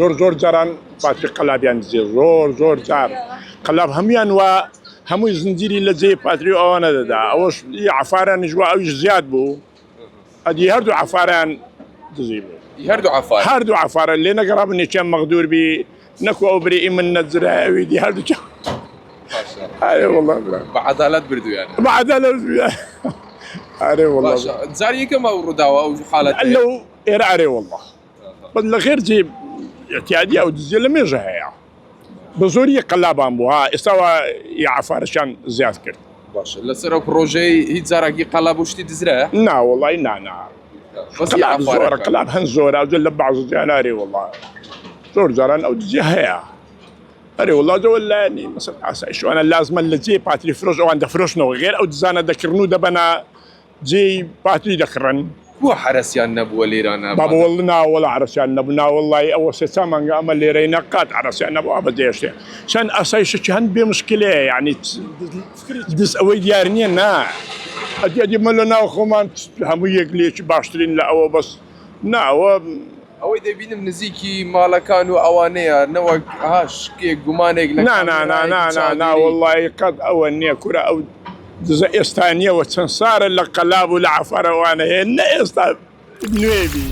زۆر جاران پاتری قەلابیان دزێ زۆر جار قەلاب هەمویان وە هەمووی زنجیری لە جێی پاتری ئەوانە دەدا ئەوەش عەفارانیش وە ئەویش زیاد بوو ئەدی هەردوو عەفاران دزی بوو هەردوو عەفارە لێ نەگەڕابوو نێچیان مەغدوور بی نەکو ئەو برێئی من نەجرایەوی دی هەردوو ئارێ وەڵڵا بەعەدالەت بردویان بەعەدالەت ئارێ وەڵڵا جاری یەکەم ئەو ڕووداوە ئەو حاڵەت لەو ئێرە ئارێ وەڵڵا بەس لە خێر جێ اعتیادی ئەو دزیە لە مێژە هەیە بە زۆری قەلابان بوو ها ئێستاوە عەفارەشان زیاد کرد باشە لەسەر ئەو پرۆژەی هیچ جارێکی قەلاب وشتی دزرا نا وەڵڵی نا قەلاب زۆرە قەلاب هەن زۆرە ئەو لە بەعض جیان ئارێ وەڵڵا زۆر جاران ئەو دزیە هەیە ئەرێ وەڵڵا جەوە لایەنی مەسەل ئاسایشوانە لازمە لە جێ پاتری فرۆش ئەوان دەفرۆشنەوە غێر ئەو دزانە دەکردن و دەبەنە جێی پاتری دەکڕن بۆ حرەسیان نەبووە لێرانە بابا والله ناوەڵە عرەسیان نەبوو ناوەڵڵی ئەوە سێ مانگە ئەمە لێرەی نەقات عرەسیان نەبوو بە دێشتێ چەند ئاسایشێکی هەند بێ مشکلەیە یعنی دز ئەوەی دیار نییە نا ئەدی مە لە ناو خۆمان هەموو یەک لێکی باشترین لە ئەوە بەس ناوە ئەوەی دەبینم نزیکی ماڵەکان و ئەوانەیە نەوەک شکێک گومانێک لە ناوەڵڵی قەت ئەوە نییە کورە ئەو دزە ئێستانیەوە چەند سارە لە قەلاب و لە عەفارەوانە هەیە نە ئێستا نوێبی